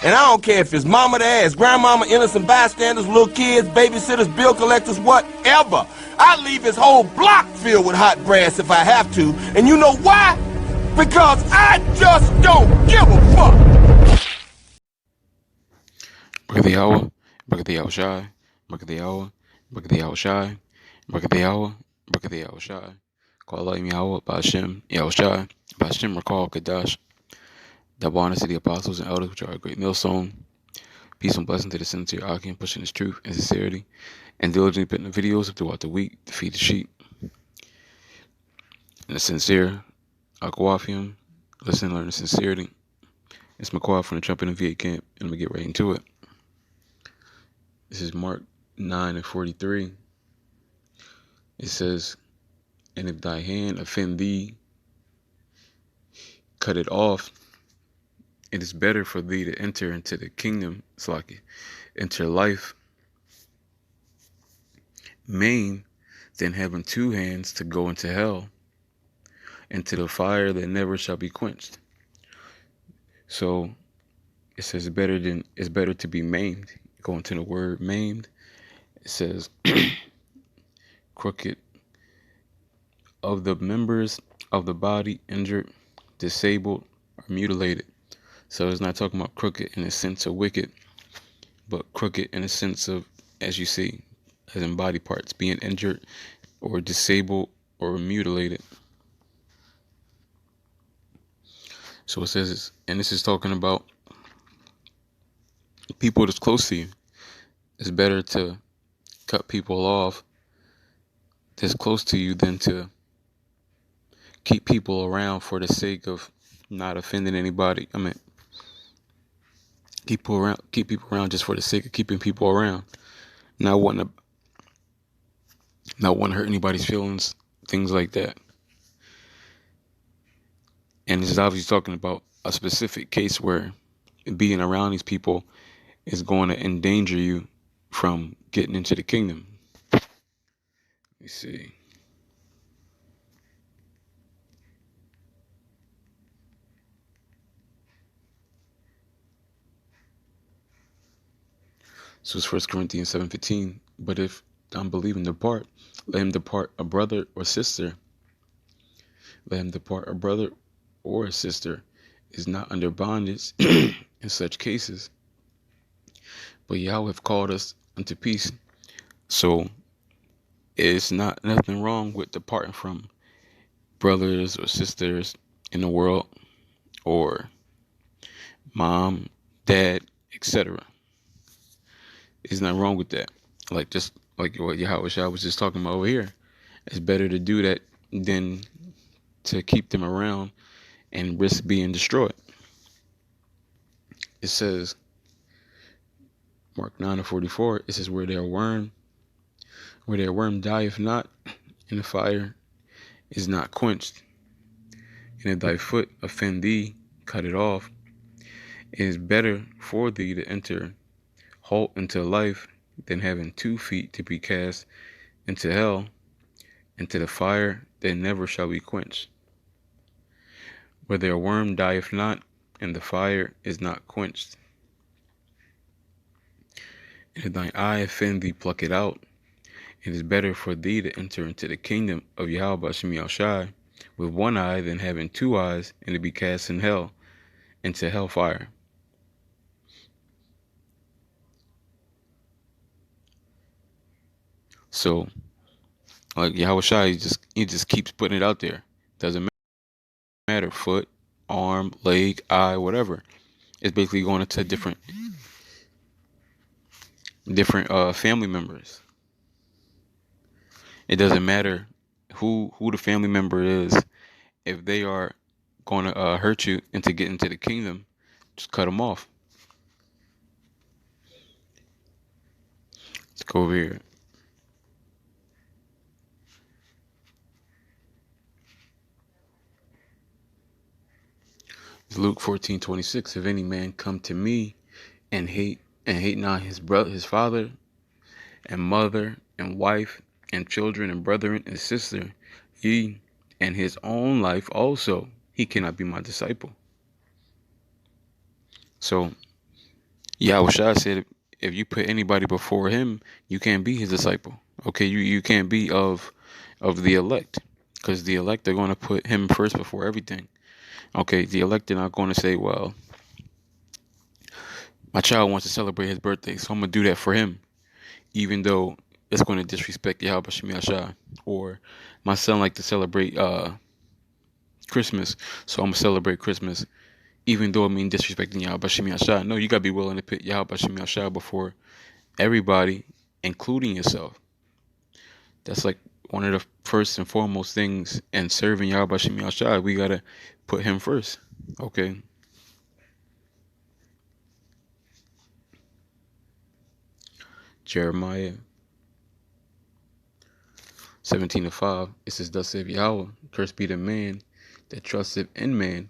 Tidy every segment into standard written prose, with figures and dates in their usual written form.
And I don't care if it's mama to ass, grandmama, innocent bystanders, little kids, babysitters, bill collectors, whatever. I leave his whole block filled with hot brass if I have to. And you know why? Because I just don't give a fuck. Look at the hour, look at the hour shy, look at the hour, look at the hour shy, look at the hour, look at the hour shy. Call out Yahweh, Ba'ashem, Yahweh Shai, Ba'ashem, recall Kadash, double honor to the apostles and elders, which are a great millstone. Peace and blessing to the sincere Akim, pushing his truth and sincerity, and diligently putting the videos throughout the week to feed the sheep. And the sincere Akwafium, listen, learn the sincerity. It's McCoy from the Trump and VA camp, and I'm going to get right into it. This is Mark 9:43. It says, and if thy hand offend thee, cut it off. It is better for thee to enter into the kingdom, enter life, maimed, than having two hands to go into hell, into the fire that never shall be quenched. So it says it's better to be maimed. Going to the word maimed, it says crooked, of the members of the body, injured, disabled, or mutilated. So it's not talking about crooked in the sense of wicked, but crooked in the sense of, as you see, as in body parts, being injured or disabled or mutilated. So it says, and this is talking about people that's close to you. It's better to cut people off that's close to you than to keep people around for the sake of not offending anybody. I mean, keep people around just for the sake of keeping people around, not wanting to hurt anybody's feelings, things like that. And this is obviously talking about a specific case where being around these people is going to endanger you from getting into the kingdom. Let me see. So it's 1 Corinthians 7:15. But if unbelieving depart, let him depart a brother or sister. Let him depart a brother or a sister is not under bondage in such cases. But Yahweh have called us unto peace. So it's not nothing wrong with departing from brothers or sisters in the world, or mom, dad, etc. It's not wrong with that. Just like what Yahweh Shai was just talking about over here. It's better to do that than to keep them around and risk being destroyed. It says, Mark 9:44, it says, where their worm dieth not, and the fire is not quenched. And if thy foot offend thee, cut it off. It is better for thee to enter halt into life than having 2 feet to be cast into hell, into the fire that never shall be quenched. Where their worm dieth not, and the fire is not quenched. And if thine eye offend thee, pluck it out. It is better for thee to enter into the kingdom of Yahweh Ba'ashem Yahweh Shai with one eye than having 2 eyes and to be cast in hell, into hellfire. So, like Yahweh Shai, he just keeps putting it out there. Doesn't matter, foot, arm, leg, eye, whatever. It's basically going into different family members. It doesn't matter who the family member is. If they are going to hurt you and to get into the kingdom, just cut them off. Let's go over here. It's Luke 14:26. If any man come to me and hate not his brother, his father, and mother, and wife, and children, and brethren, and sister, ye, and his own life also, he cannot be my disciple. So Yahweh said, if you put anybody before him, you can't be his disciple. Okay, you can't be of the elect, because the elect are going to put him first before everything. Okay, the elect are not going to say, well, my child wants to celebrate his birthday, so I'm gonna do that for him, even though it's going to disrespect Yahweh Shem Yahshai. Or my son like to celebrate Christmas, so I'm gonna celebrate Christmas, even though it means disrespecting Yahweh Shem Yahshai. No, you gotta be willing to put Yahweh Shem Yahshai before everybody, including yourself. That's like one of the first and foremost things in serving Yahweh Shem Yahshai. We gotta put him first. Okay. Jeremiah 17:5. It says, thus saith Yahweh, cursed be the man that trusteth in man,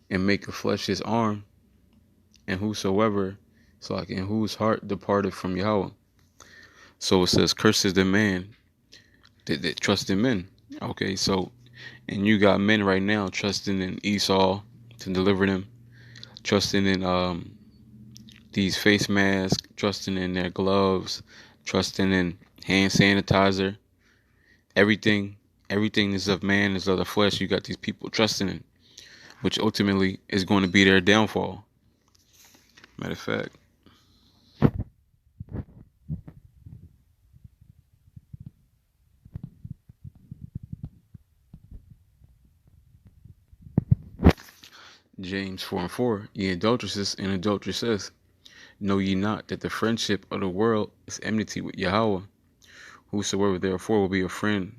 and maketh flesh his arm, and whosoever, so like in whose heart departed from Yahweh. So it says, cursed is the man that trusts in men. Okay, so, and you got men right now trusting in Esau to deliver them, trusting in these face masks, trusting in their gloves, trusting in hand sanitizer, everything. Everything is of man, is of the flesh. You got these people trusting in, which ultimately is going to be their downfall. Matter of fact, James 4:4, ye adulteresses and adulteresses, know ye not that the friendship of the world is enmity with Yahweh? Whosoever therefore will be a friend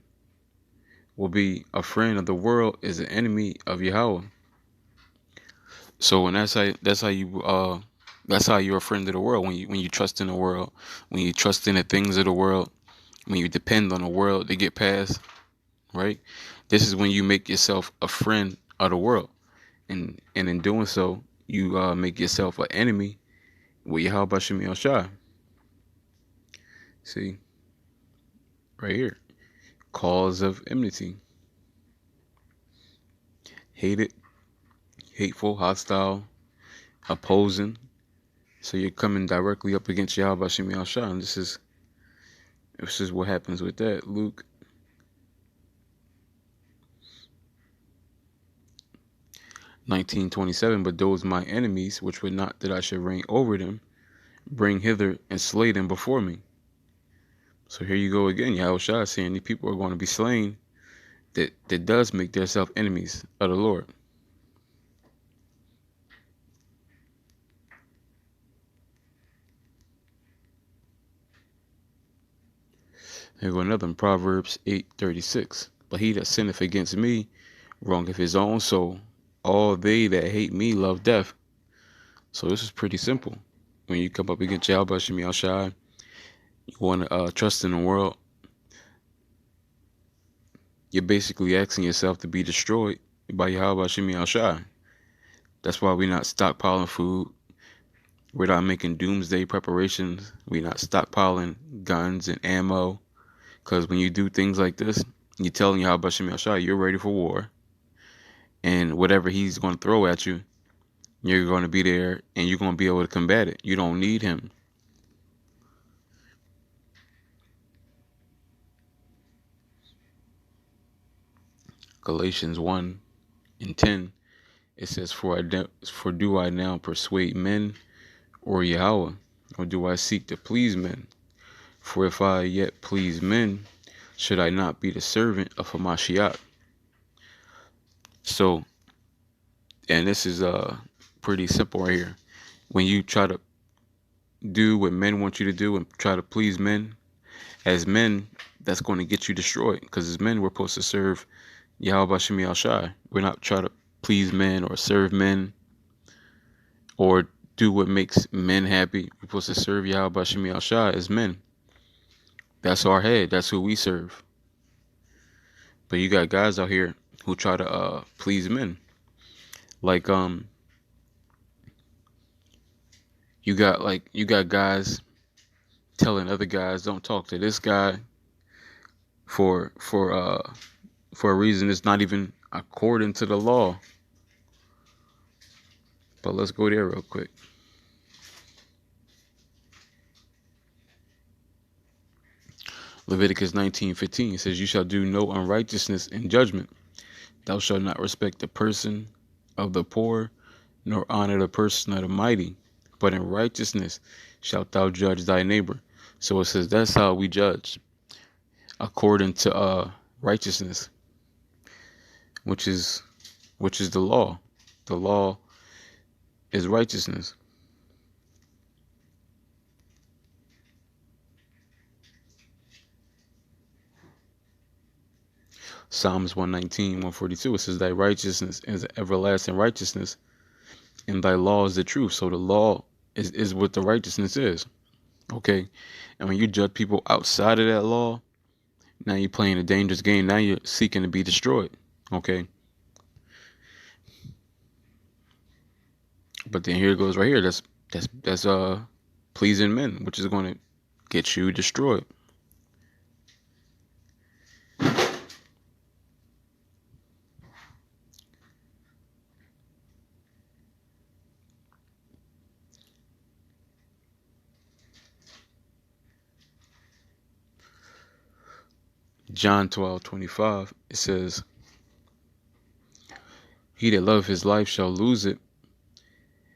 of the world is an enemy of Yahweh. So, and that's how you're a friend of the world, when you trust in the world, when you trust in the things of the world, when you depend on the world to get past, right? This is when you make yourself a friend of the world, and in doing so, you make yourself an enemy with Yahweh Shem Shai. See, right here, cause of enmity, hated, hateful, hostile, opposing. So you're coming directly up against Yahweh Shem Shai, and this is what happens with that. Luke 19:27. But those my enemies, which would not that I should reign over them, bring hither and slay them before me. So here you go again. Yahweh Shai saying these people are going to be slain that does make themselves enemies of the Lord. Here go another one, Proverbs 8:36. But he that sinneth against me wrongeth his own soul. All they that hate me love death. So this is pretty simple. When you come up against Yahweh Shem Shai, you want to trust in the world, you're basically asking yourself to be destroyed by Yahweh Shem Shai. That's why we're not stockpiling food. We're not making doomsday preparations. We're not stockpiling guns and ammo. Because when you do things like this, you're telling Yahweh Shem Shai you're ready for war. And whatever he's going to throw at you, you're going to be there and you're going to be able to combat it. You don't need him. Galatians 1:10, it says, for do I now persuade men or Yahweh, or do I seek to please men? For if I yet please men, should I not be the servant of Hamashiach? So, and this is pretty simple right here. When you try to do what men want you to do and try to please men, as men, that's going to get you destroyed. Because as men, we're supposed to serve Yahweh Shem Shai. We're not trying to please men or serve men or do what makes men happy. We're supposed to serve Yahweh Shem Shai as men. That's our head. That's who we serve. But you got guys out here who try to please men. Like you got guys telling other guys don't talk to this guy for a reason that's not even according to the law. But let's go there real quick. Leviticus 19:15 says, "You shall do no unrighteousness in judgment. Thou shalt not respect the person of the poor, nor honor the person of the mighty, but in righteousness shalt thou judge thy neighbor." So it says that's how we judge, according to righteousness, which is the law. The law is righteousness. Psalms 119, 142, it says, "Thy righteousness is everlasting righteousness, and thy law is the truth." So the law is what the righteousness is. Okay. And when you judge people outside of that law, now you're playing a dangerous game. Now you're seeking to be destroyed. Okay. But then here it goes right here. That's pleasing men, which is going to get you destroyed. John 12:25, it says, "He that loveth his life shall lose it,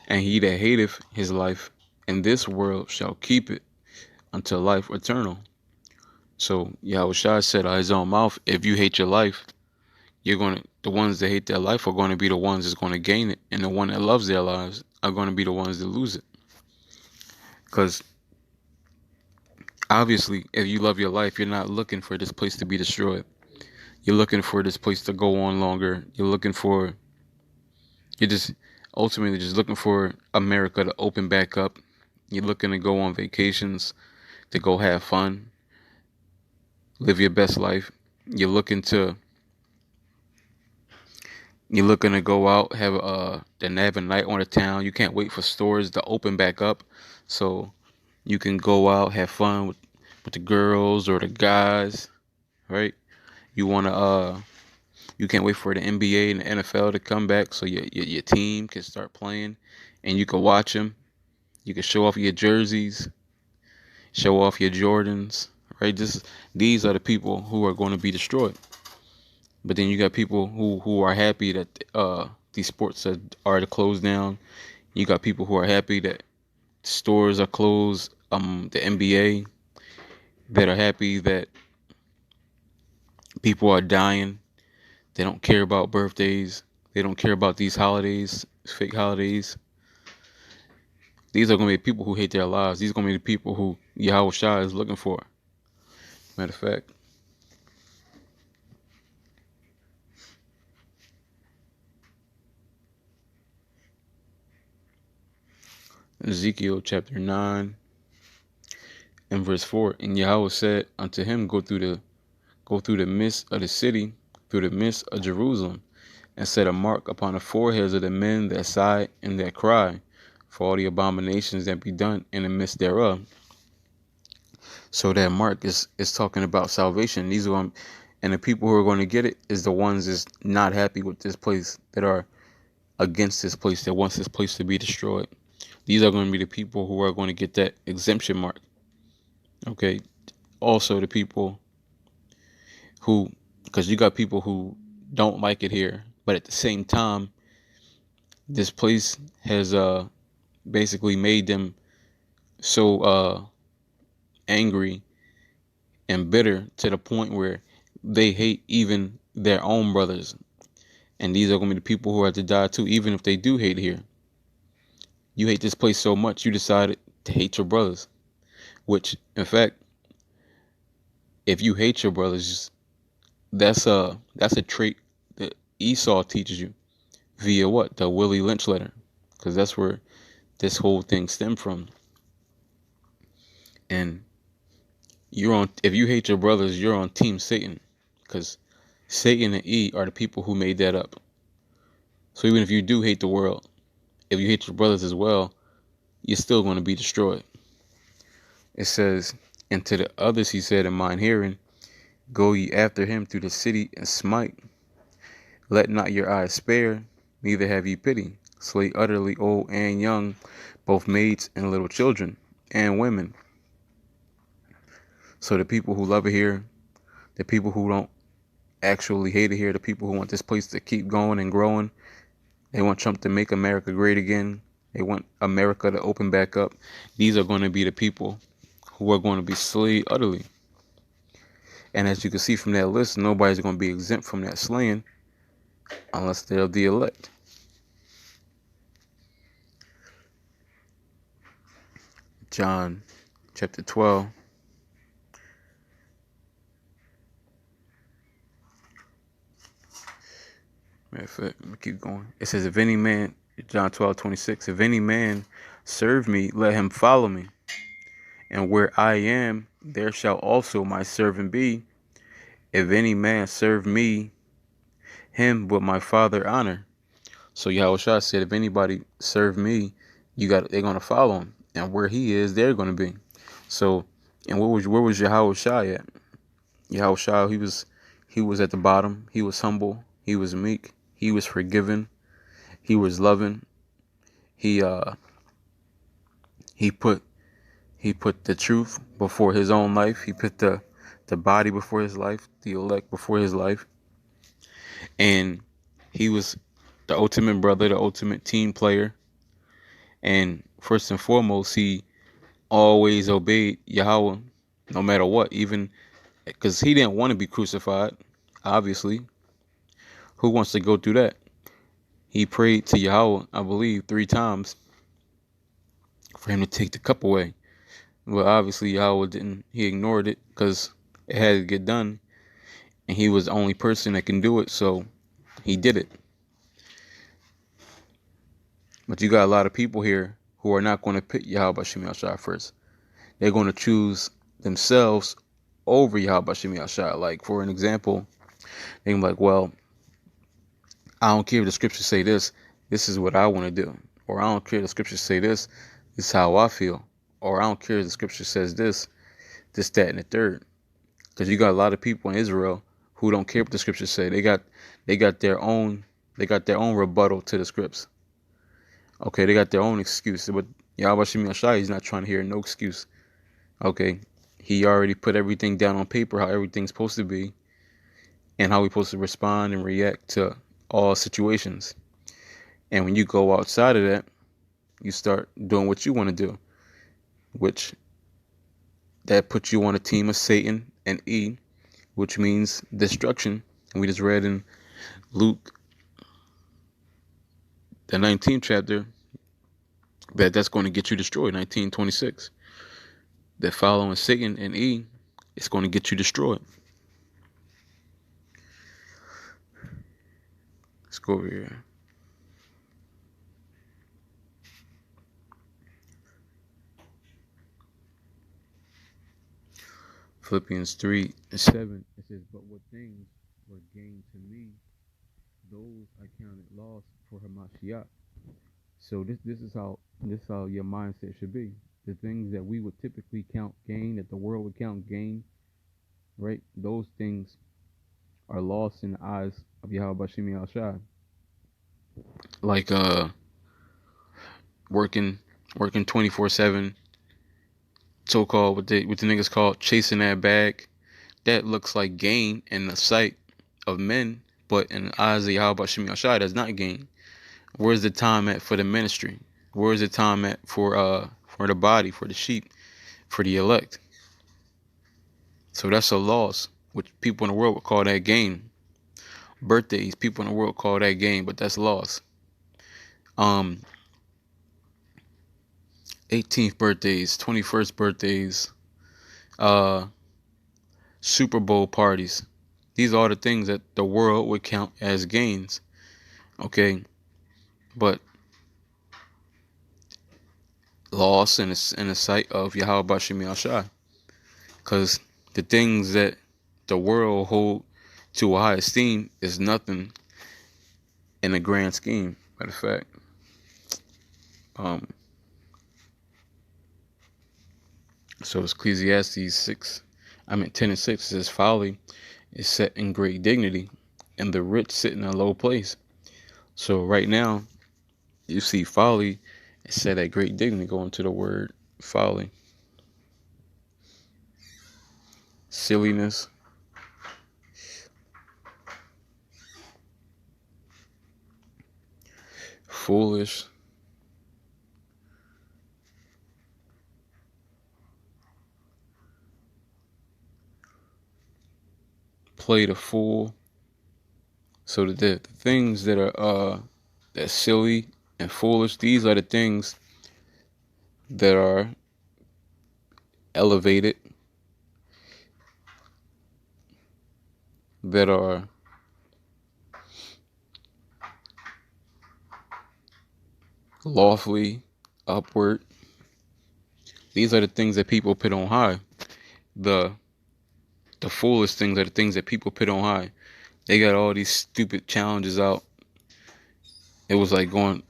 and he that hateth his life in this world shall keep it unto life eternal." So Yahushua said out his own mouth, if you hate your life, the ones that hate their life are going to be the ones that's going to gain it, and the one that loves their lives are going to be the ones that lose it. Because obviously, if you love your life, you're not looking for this place to be destroyed. You're looking for this place to go on longer. You're just ultimately just looking for America to open back up. You're looking to go on vacations, to go have fun, live your best life. You're looking to go out, have a night on the town. You can't wait for stores to open back up, so you can go out, have fun with the girls or the guys, right? You you can't wait for the NBA and the NFL to come back, so your team can start playing, and you can watch them. You can show off your jerseys, show off your Jordans, right? These are the people who are going to be destroyed. But then you got people who are happy that these sports are to close down. You got people who are happy that stores are closed. The NBA, that are happy that people are dying. They don't care about birthdays. They don't care about these holidays, fake holidays. These are going to be people who hate their lives. These are going to be the people who Yahweh Shai is looking for. Matter of fact, Ezekiel chapter 9 and verse 4, "And Yahweh said unto him, Go through the midst of the city, through the midst of Jerusalem, and set a mark upon the foreheads of the men that sigh and that cry, for all the abominations that be done in the midst thereof." So that mark is talking about salvation. And the people who are going to get it is the ones that's not happy with this place, that are against this place, that wants this place to be destroyed. These are going to be the people who are going to get that exemption mark. Okay. Also the people because you got people who don't like it here, but at the same time, this place has basically made them so angry and bitter to the point where they hate even their own brothers. And these are going to be the people who have to die too, even if they do hate here. You hate this place so much, you decided to hate your brothers. Which, in fact, if you hate your brothers, that's a trait that Esau teaches you via what? The Willie Lynch letter. Because that's where this whole thing stemmed from. And if you hate your brothers, you're on Team Satan. Because Satan and E are the people who made that up. So even if you do hate the world, if you hate your brothers as well, you're still going to be destroyed. It says, "And to the others he said in mine hearing, Go ye after him through the city and smite. Let not your eyes spare, neither have ye pity. Slay utterly old and young, both maids and little children, and women." So the people who love it here, the people who don't actually hate it here, the people who want this place to keep going and growing, they want Trump to make America great again. They want America to open back up. These are going to be the people who are going to be slayed utterly. And as you can see from that list, nobody's going to be exempt from that slaying unless they're the elect. John chapter 12. Matter of fact, let me keep going. It says, if any man, John 12:26, if any man serve me, let him follow me. And where I am, there shall also my servant be. If any man serve me, him will my Father honor. So Yahushua said, if anybody serve me, they're gonna follow him. And where he is, they're gonna be. So, and where was Yahushua at? Yahushua, he was at the bottom. He was humble. He was meek. He was forgiving. He was loving. He put the truth before his own life. He put the body before his life, the elect before his life. And he was the ultimate brother, the ultimate team player. And first and foremost, he always obeyed Yahweh no matter what, even because he didn't want to be crucified, obviously. Who wants to go through that? He prayed to Yahweh, I believe, 3 times for him to take the cup away. Well, obviously, Yahweh didn't. He ignored it because it had to get done. And he was the only person that can do it, so he did it. But you got a lot of people here who are not going to put Yahweh Bashim Yahshua first. They're going to choose themselves over Yahweh Bashim Yahshua. Like, for an example, they're like, well, I don't care if the scriptures say this. This is what I want to do. Or I don't care if the scriptures say this. This is how I feel. Or I don't care if the scripture says this, that, and the third. Because you got a lot of people in Israel who don't care what the scriptures say. They got their own rebuttal to the scripts. Okay, they got their own excuse. But Yahweh Shem Yahshai, he's not trying to hear no excuse. Okay, he already put everything down on paper, how everything's supposed to be, and how we're supposed to respond and react to all situations. And when you go outside of that, you start doing what you want to do, which that puts you on a team of Satan and E, which means destruction. And we just read in Luke, the 19th chapter, that's going to get you destroyed. 19:26. That following Satan and E, it's going to get you destroyed. Let's go over here. Philippians 3:7. It says, but what things were gained to me, those I counted loss for Hamashiach. So this is how your mindset should be. The things that we would typically count gain, that the world would count gain, right? Those things are lost in the eyes of Yahweh Bashim Yahshai. Like working 24/7, so-called what the niggas call chasing that bag. That looks like gain in the sight of men, but in the eyes of Yahweh Bashim Yahshai, that's not gain. Where's the time at for the ministry? Where's the time at for the body, for the sheep, for the elect? So that's a loss, which people in the world would call that gain. Birthdays, people in the world call that gain, but that's loss. 18th birthdays, 21st birthdays, Super Bowl parties. These are the things that the world would count as gains. Okay, but loss in the sight of Yahweh Bashim Yahshai. Because the things that the world hold to a high esteem is nothing in the grand scheme. Matter of fact, so Ecclesiastes 10:6 says, folly is set in great dignity, and the rich sit in a low place. So right now, you see folly is set at great dignity, going to the word folly. silliness, foolish, play the fool. So the things that are that's silly and foolish, these are the things that are elevated, that are lawfully upward. These are the things that people put on high. The the foolish things are the things that people put on high. They got all these stupid challenges out. It was like a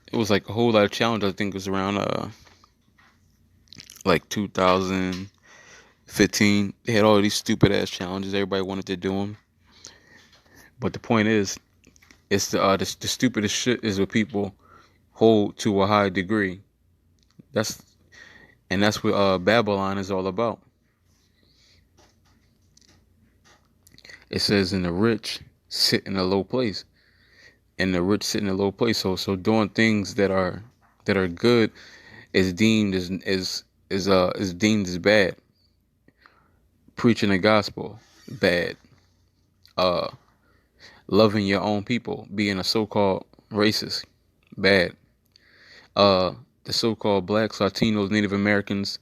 whole lot of challenges. I think it was around like 2015. They had all these stupid ass challenges. Everybody wanted to do them. But the point is, it's the stupidest shit is what people hold to a high degree. That's that's what Babylon is all about. It says, "In the rich sit in a low place," and the rich sit in a low place. So doing things that are good is deemed is deemed as bad. Preaching the gospel, bad. Uh, Loving your own people, being a so-called racist, bad. Uh, the so-called blacks, Latinos, Native Americans,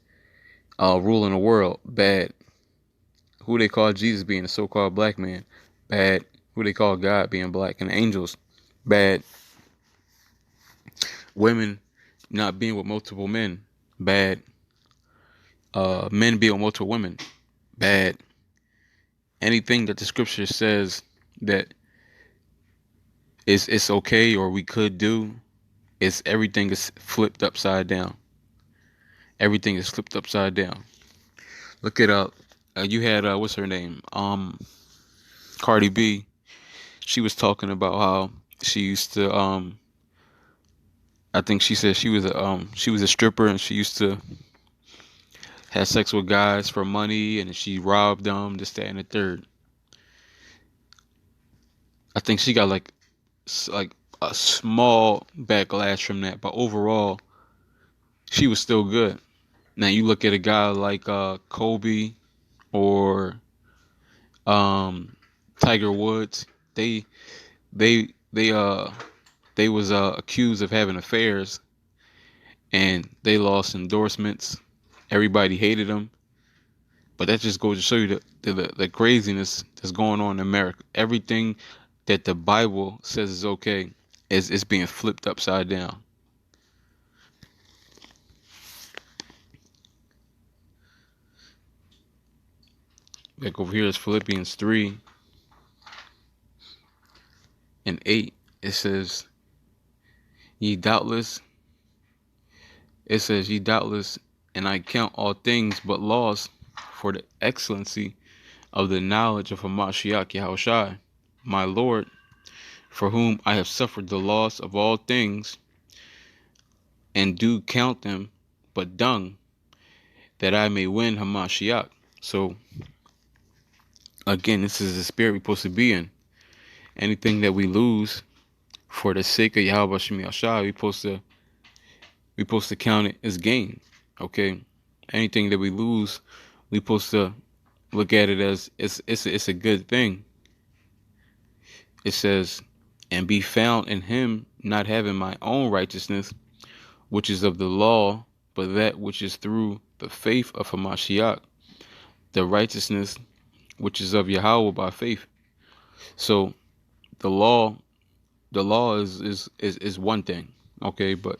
ruling the world, bad. Who they call Jesus being a so-called black man, bad. Who they call God being black, and angels, bad. Women not being with multiple men, bad. Men being with multiple women, bad. Anything that the scripture says that it's okay or we could do, is everything is flipped upside down. Everything is flipped upside down. Look it up. You had what's her name? Cardi B. She was talking about how she used to I think she said she was a stripper and she used to have sex with guys for money and she robbed them, this, that, and the third. I think she got like a small backlash from that, but overall she was still good. Now you look at a guy like Kobe or Tiger Woods. They they uh they was accused of having affairs and they lost endorsements. Everybody hated them. But that just goes to show you the craziness that's going on in America. Everything that the Bible says is okay is being flipped upside down. Like over here is Philippians 3:8. It says, Ye doubtless, ye doubtless, and I count all things but loss for the excellency of the knowledge of Hamashiach Yahushai, my Lord, for whom I have suffered the loss of all things, and do count them but dung, that I may win Hamashiach. So, again, this is the spirit we're supposed to be in. Anything that we lose for the sake of Yahweh Shemi Ashai, we supposed to count it as gain. Okay? Anything that we lose, we supposed to look at it as it's a good thing. It says, and be found in him, not having my own righteousness, which is of the law, but that which is through the faith of Hamashiach, the righteousness which is of Yahweh by faith. So the law is one thing, okay, but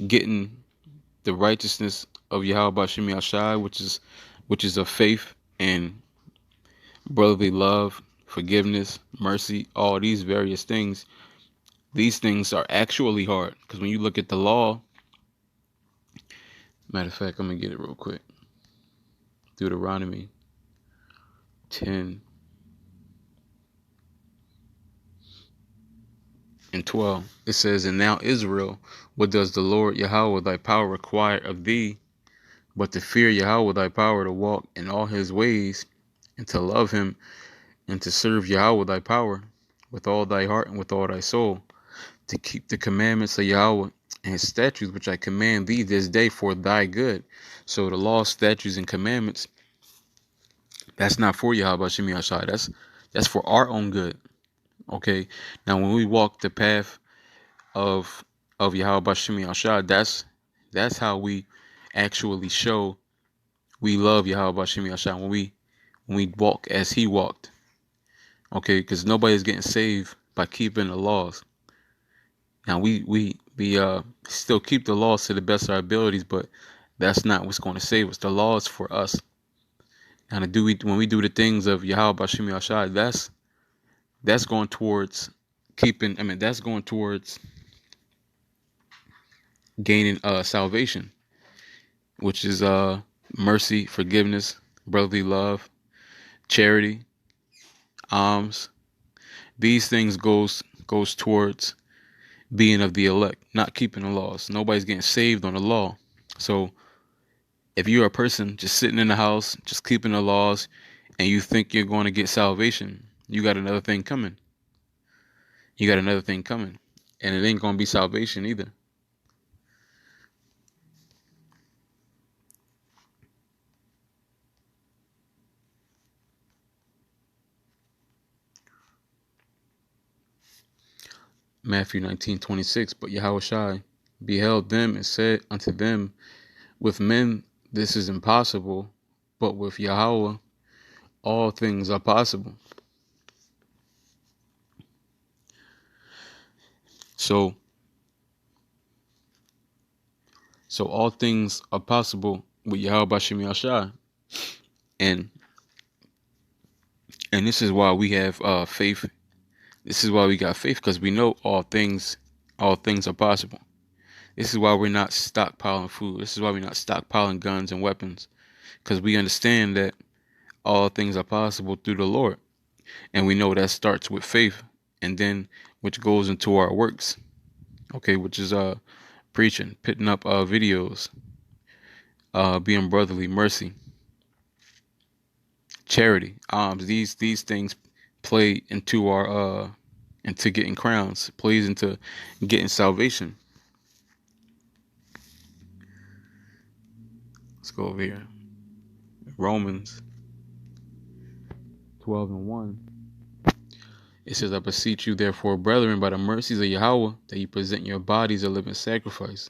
getting the righteousness of Yahweh by Shemi Ashai, which is of faith and brotherly love, forgiveness, mercy, all these various things. These things are actually hard because when you look at the law, matter of fact, I'm gonna get it real quick. Deuteronomy 10:12. It says, and now Israel, what does the Lord Yahweh thy power require of thee, but to fear Yahweh thy power, to walk in all his ways, and to love him, and to serve Yahweh thy power with all thy heart and with all thy soul, to keep the commandments of Yahweh and his statutes which I command thee this day for thy good. So the law, statutes, and commandments, that's not for Yahweh Shemi Ashai. That's for our own good. Okay. Now when we walk the path of Yahweh Shemi Ashai, that's how we actually show we love Yahweh Shemi Ashai, when we walk as he walked. Okay, because nobody's getting saved by keeping the laws. Now we still keep the laws to the best of our abilities, but that's not what's going to save us. The law is for us. And when we do the things of Yahweh Bashim Yashai, that's going towards keeping. I mean, that's going towards gaining salvation, which is mercy, forgiveness, brotherly love, charity, alms. These things goes towards being of the elect, not keeping the laws. Nobody's getting saved on the law. So if you're a person just sitting in the house, just keeping the laws, and you think you're going to get salvation, you got another thing coming. You got another thing coming. And it ain't going to be salvation either. Matthew 19:26. But Yahushua beheld them and said unto them, with men this is impossible, but with Yahweh all things are possible. So all things are possible with Yahweh Bashim Yashai. And this is why we have faith. This is why we got faith, because we know all things are possible. This is why we're not stockpiling food. This is why we're not stockpiling guns and weapons, because we understand that all things are possible through the Lord. And we know that starts with faith, and then which goes into our works. Okay, which is preaching, putting up videos, being brotherly, mercy, charity, alms. These things play into our into getting crowns, plays into getting salvation. Let's go over here. Romans 12:1. It says, I beseech you, therefore, brethren, by the mercies of Yahweh, that you present your bodies a living sacrifice,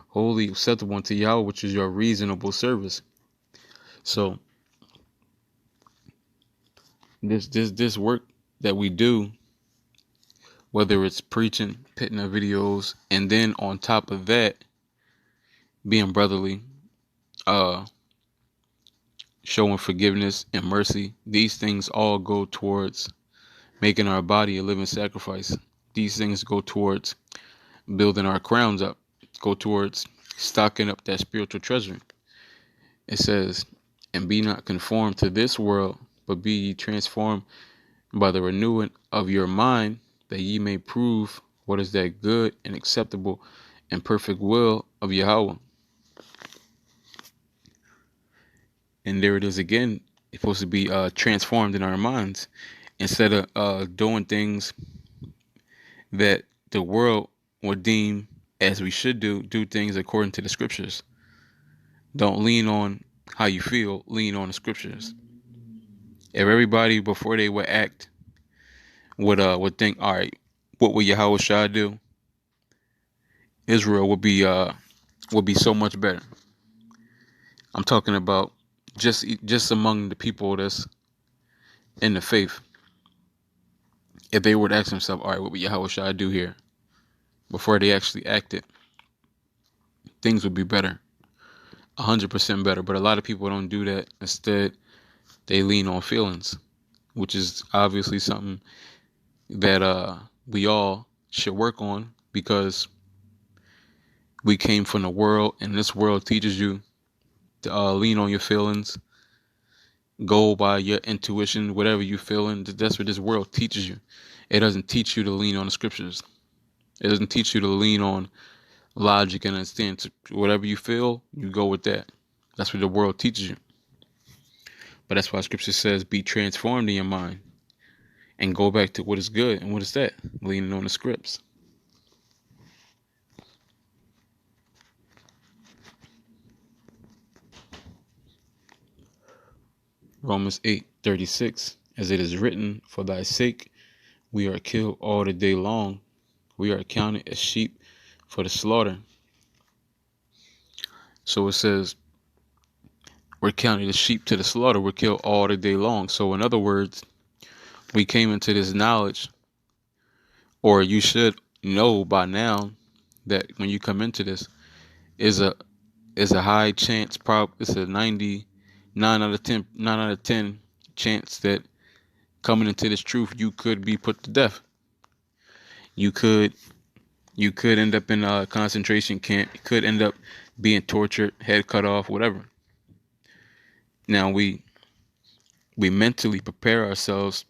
holy, acceptable unto Yahweh, which is your reasonable service. So this work that we do, whether it's preaching, putting up videos, and then on top of that, being brotherly, showing forgiveness and mercy, these things all go towards making our body a living sacrifice. These things go towards building our crowns up, go towards stocking up that spiritual treasure. It says, and be not conformed to this world, but be ye transformed by the renewing of your mind, that ye may prove what is that good and acceptable and perfect will of Yahweh. And there it is again. It's supposed to be transformed in our minds, instead of doing things that the world would deem as we should do things according to the scriptures. Don't lean on how you feel, lean on the scriptures. If everybody before they would act would think, all right, what would Yahweh Shai do? Israel would be so much better. I'm talking about just among the people that's in the faith. If they were to ask themselves, all right, what would Yahweh Shai do here? Before they actually acted, things would be better. 100% better. But a lot of people don't do that. Instead, they lean on feelings, which is obviously something that we all should work on, because we came from the world, and this world teaches you to lean on your feelings, go by your intuition, whatever you feeling. That's what this world teaches you. It doesn't teach you to lean on the scriptures. It doesn't teach you to lean on logic and understand. Whatever you feel, you go with that. That's what the world teaches you. But that's why scripture says, be transformed in your mind and go back to what is good. And what is that? Leaning on the scripts. Romans 8:36, as it is written, for thy sake we are killed all the day long. We are counted as sheep for the slaughter. So it says, we're counted as sheep to the slaughter. We're killed all the day long. So in other words, we came into this knowledge, or you should know by now, that when you come into this, is a high chance, it's a 99 out of 10, 9 out of 10 chance that coming into this truth, you could be put to death. You could end up in a concentration camp. You could end up being tortured, head cut off, whatever. Now we mentally prepare ourselves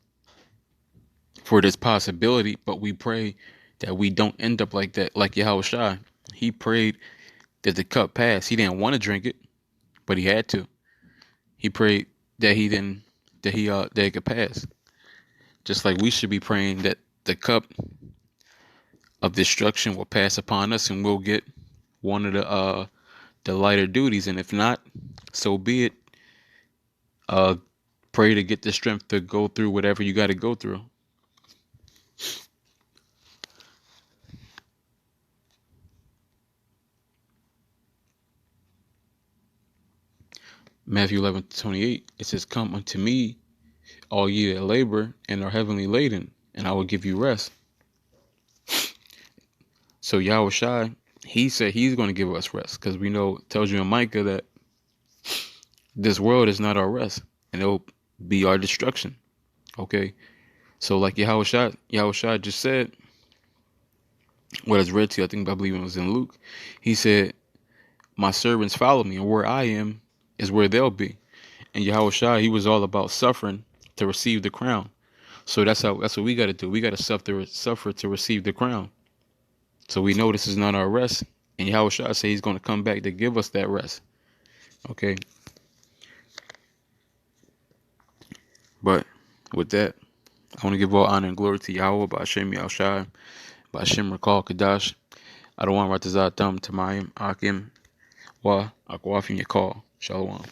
for this possibility, but we pray that we don't end up like that. Like Yahushua, he prayed that the cup pass. He didn't want to drink it, but he had to. He prayed that it could pass. Just like we should be praying that the cup of destruction will pass upon us, and we'll get one of the lighter duties. And if not, so be it. Pray to get the strength to go through whatever you got to go through. Matthew 11:28, it says, come unto me, all ye that labor and are heavily laden, and I will give you rest. So Yahushua, he said he's going to give us rest, because we know, it tells you in Micah that this world is not our rest, and it'll be our destruction. Okay, so like Yahushua just said, what is read to you, I believe it was in Luke, he said, my servants follow me, and where I am is where they'll be. And Yahushua, he was all about suffering to receive the crown. So that's what we got to do. We got to suffer to receive the crown. So we know this is not our rest. And Yahushua said he's going to come back to give us that rest. Okay. But with that, I want to give all honor and glory to Yahweh, Ba'ashem Yahushua, Ba'ashem Rakal Kadash. I don't want Ratazat Thumb to Mayim Akim Wa Akwafim Yakal. Shalom.